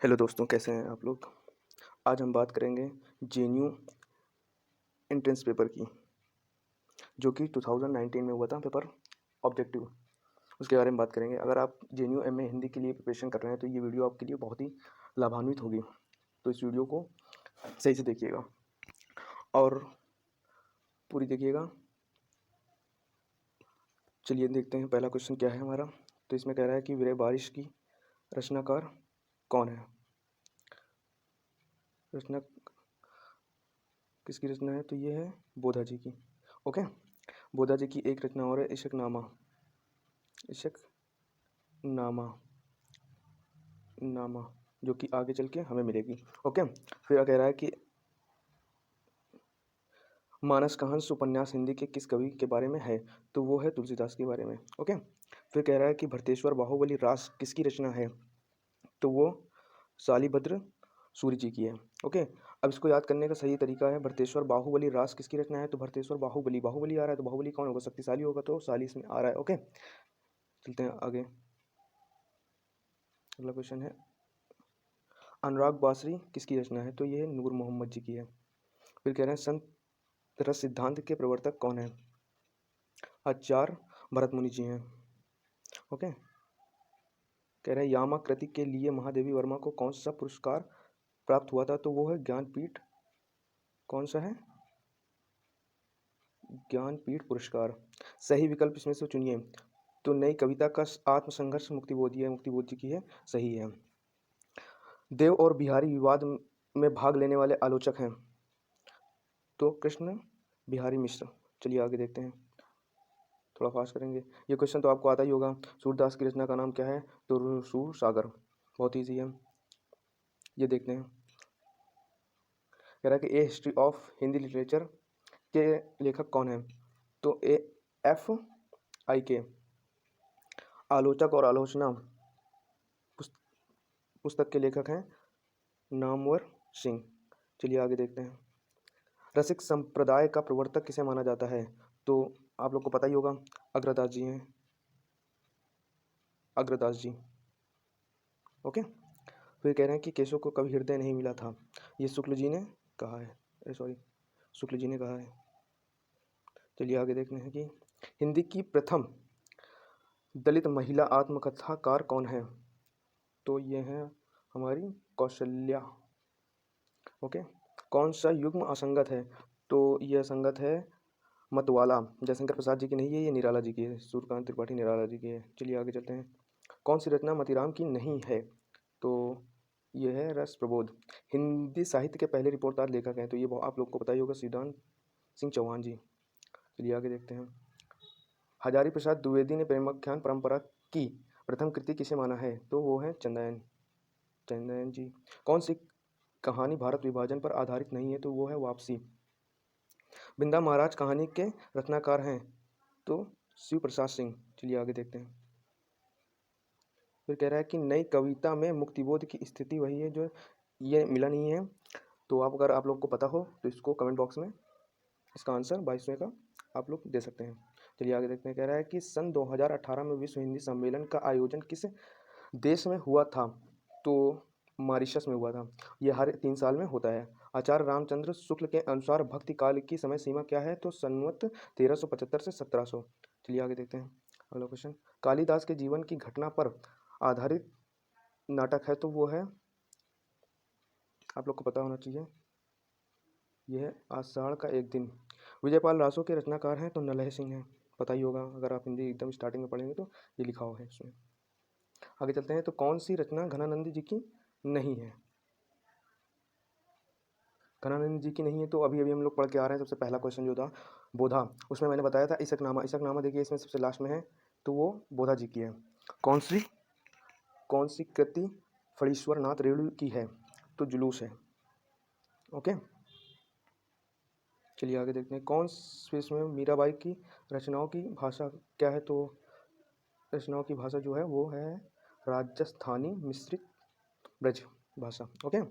Hello दोस्तों, कैसे हैं आप लोग। आज हम बात करेंगे जेएनयू एंट्रेंस पेपर की, जो कि 2019 में हुआ था पेपर ऑब्जेक्टिव। उसके बारे में बात करेंगे। अगर आप जेएनयू एमए हिंदी के लिए प्रिपरेशन कर रहे हैं तो ये वीडियो आपके लिए बहुत ही लाभान्वित होगी। तो इस वीडियो को सही से देखिएगा और पूरी देखिएगा। चलिए देखते हैं पहला क्वेश्चन क्या है हमारा। तो इसमें कह रहा है कि विरह बारिश की रचनाकार कौन है। रचना किसकी रचना है, तो ये है बोधा जी की। ओके, बोधा जी की एक रचना और है इशकनामा। इशकनामा नामा, जो कि आगे चल के हमें मिलेगी। ओके, फिर कह रहा है कि मानस कहांस उपन्यास हिंदी के किस कवि के बारे में है, तो वो है तुलसीदास के बारे में। ओके, फिर कह रहा है कि भरतेश्वर बाहुबली रास किसकी रचना है, तो वो शालिभद्र सूर्य जी की है। ओके, अब इसको याद करने का सही तरीका है, भरतेश्वर बाहुबली रास किसकी रचना है, तो भरतेश्वर बाहुबली बाहुबली आ रहा है तो बाहुबली कौन होगा, शक्तिशाली होगा, तो शाली इसमें आ रहा है। ओके, चलते हैं आगे। अगला क्वेश्चन है अनुराग बासरी किसकी रचना है, तो ये है नूर मोहम्मद जी की है। फिर कह रहे हैं संत रस सिद्धांत के प्रवर्तक कौन है, आचार्य भरत मुनि जी हैं। ओके, कह रहे हैं यामा कृति के लिए महादेवी वर्मा को कौन सा पुरस्कार प्राप्त हुआ था, तो वो है ज्ञानपीठ। कौन सा है, ज्ञानपीठ पुरस्कार। सही विकल्प इसमें से चुनिए, तो नई कविता का आत्मसंघर्ष मुक्तिबोध है, मुक्तिबोध जी की है, सही है। देव और बिहारी विवाद में भाग लेने वाले आलोचक हैं, तो कृष्ण बिहारी मिश्र। चलिए आगे देखते हैं, थोड़ा फास्ट करेंगे। ये क्वेश्चन तो आपको आता ही होगा। सूरदास की रचना का नाम क्या है, तो सूर सागर। बहुत ईजी है, ये देखते हैं। कह रहा है कि ए हिस्ट्री ऑफ हिंदी लिटरेचर के लेखक कौन है, तो ए एफ आई के। आलोचक और आलोचना पुस्तक के लेखक हैं नामवर सिंह। चलिए आगे देखते हैं। रसिक संप्रदाय का प्रवर्तक किसे माना जाता है, तो आप लोग को पता ही होगा, अग्रदास जी हैं, अग्रदास जी। ओके, फिर कह रहे हैं कि केशव को कभी हृदय नहीं मिला था, ये शुक्ल जी ने कहा है, सॉरी शुक्ल जी ने कहा है। चलिए आगे देखते हैं कि हिंदी की प्रथम दलित महिला आत्मकथाकार कौन है, तो ये है हमारी कौशल्या। ओके, कौन सा युग्म असंगत है, तो यह असंगत है मतवाला। जयशंकर प्रसाद जी की नहीं है, ये निराला जी की है, सूर्यकांत त्रिपाठी निराला जी की है। चलिए आगे चलते हैं। कौन सी रचना मतीराम की नहीं है, तो यह है रस प्रबोध। हिंदी साहित्य के पहले रिपोर्टदार लेखक हैं, तो ये आप लोग को पता ही होगा, सिद्धांत सिंह चौहान जी। चलिए आगे देखते हैं। हजारी प्रसाद द्विवेदी ने प्रेमाख्यान परंपरा की प्रथम कृति किसे माना है, तो वो है चंदन चंदन जी। कौन सी कहानी भारत विभाजन पर आधारित नहीं है, तो वो है वापसी। बिंदा महाराज कहानी के रचनाकार हैं, तो शिव प्रसाद सिंह। चलिए आगे देखते हैं। फिर कह रहा है कि नई कविता में मुक्तिबोध की स्थिति वही है, जो ये मिला नहीं है। तो आप अगर आप लोग को पता हो तो इसको कमेंट बॉक्स में इसका आंसर 22वें का आप लोग दे सकते हैं। चलिए आगे देखते हैं। कह रहा है कि सन 2018 में विश्व हिंदी सम्मेलन का आयोजन किस देश में हुआ था, तो मॉरिशस में हुआ था। यह हर 3 साल में होता है। आचार्य रामचंद्र शुक्ल के अनुसार भक्ति काल की समय सीमा क्या है, तो संवत 1375 से 1700। चलिए आगे देखते हैं। अगला क्वेश्चन, कालिदास के जीवन की घटना पर आधारित नाटक है, तो वो है, आप लोग को पता होना चाहिए, यह है आषाढ़ का एक दिन। विजयपाल रासो के रचनाकार हैं, तो नलह सिंह हैं। पता ही होगा, अगर आप हिंदी एकदम स्टार्टिंग में पढ़ेंगे तो ये लिखा हुआ है इसमें। आगे चलते हैं। तो कौन सी रचना घनानंद जी की नहीं है, घनानंद जी की नहीं है, तो अभी अभी हम लोग पढ़ के आ रहे हैं। सबसे पहला क्वेश्चन जो था बोधा, उसमें मैंने बताया था इसकनामा। इसकनामा देखिए इसमें सबसे लास्ट में है, तो वो बोधा जी की है। कौन सी कौन सी कृति फणीश्वर नाथ रेणु की है, तो जुलूस है। ओके, चलिए आगे देखते हैं। कौन से इसमें मीराबाई की रचनाओं की भाषा क्या है, तो रचनाओं की भाषा जो है वो है राजस्थानी मिश्रित ब्रज भाषा। ओके,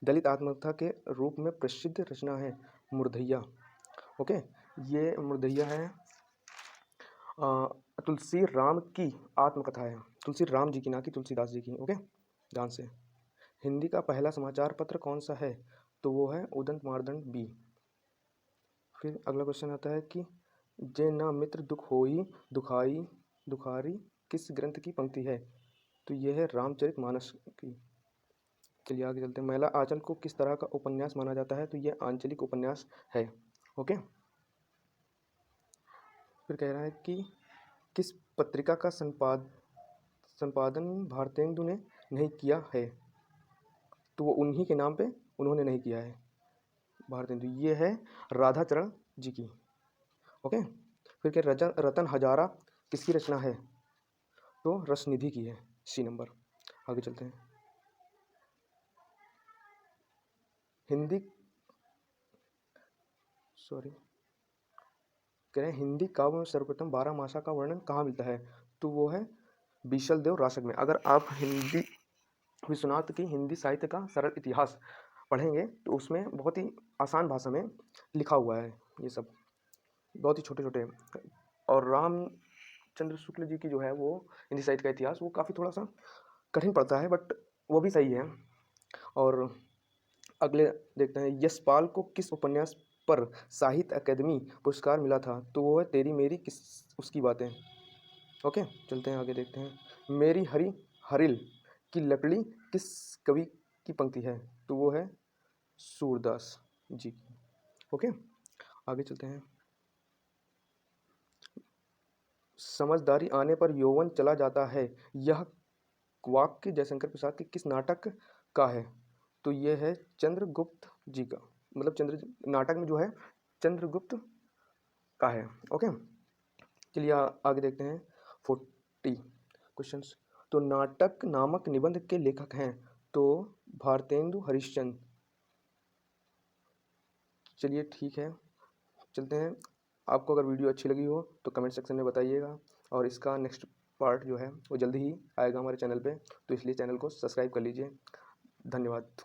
दलित आत्मकथा के रूप में प्रसिद्ध रचना है मुर्दैया। ओके, ये मुर्दैया है तुलसी राम की आत्मकथा है, तुलसी राम जी की, ना कि तुलसीदास जी की। ओके, ध्यान से। हिंदी का पहला समाचार पत्र कौन सा है? तो वो है उदंत मार्तंड बी। फिर अगला क्वेश्चन आता है कि जे ना मित्र दुख होई दुखाई दुखारी किस ग्रंथ की पंक्ति है? तो यह है रामचरितमानस की। चलिए आगे चलते हैं। मैला आंचल को किस तरह का उपन्यास माना जाता है? तो यह आंचलिक उपन्यास है। ओके। फिर कह रहा है कि किस पत्रिका का संपादन भारतेंदु ने नहीं किया है? तो वो उन्हीं के नाम पे उन्होंने नहीं किया है भारतेंदु। ये है राधाचरण जी की। ओके। फिर क्या रतन हजारा किसकी रचना है? तो रसनिधि की है, सी नंबर। आगे चलते हैं। हिंदी कह रहे हैं हिंदी काव्य में सर्वप्रथम 12 मासा का वर्णन कहाँ मिलता है? तो वो है बीशल देव रासग में। अगर आप हिंदी विश्वनाथ की हिंदी साहित्य का सरल इतिहास पढ़ेंगे तो उसमें बहुत ही आसान भाषा में लिखा हुआ है ये सब, बहुत ही छोटे छोटे। और रामचंद्र शुक्ल जी की जो है वो हिंदी साहित्य का इतिहास वो काफ़ी थोड़ा सा कठिन पड़ता है, बट वो भी सही है। और अगले देखते हैं, यशपाल को किस उपन्यास पर साहित्य अकादमी पुरस्कार मिला था? तो वो है तेरी मेरी किस उसकी बातें। ओके, चलते हैं आगे देखते हैं। मेरी हरी हरिल की लकड़ी किस कवि की पंक्ति है? तो वो है सूरदास जी की। ओके, आगे चलते हैं। समझदारी आने पर यौवन चला जाता है, यह वाक्य जयशंकर प्रसाद के किस नाटक का है? तो ये है चंद्रगुप्त जी का, मतलब चंद्र नाटक में जो है चंद्रगुप्त का है। ओके, चलिए आगे देखते हैं 40 क्वेश्चंस। तो नाटक नामक निबंध के लेखक हैं? तो भारतेंदु हरिश्चंद्र। चलिए ठीक है, चलते हैं। आपको अगर वीडियो अच्छी लगी हो तो कमेंट सेक्शन में बताइएगा, और इसका नेक्स्ट पार्ट जो है वो जल्दी ही आएगा हमारे चैनल पे, तो इसलिए चैनल को सब्सक्राइब कर लीजिए। धन्यवाद।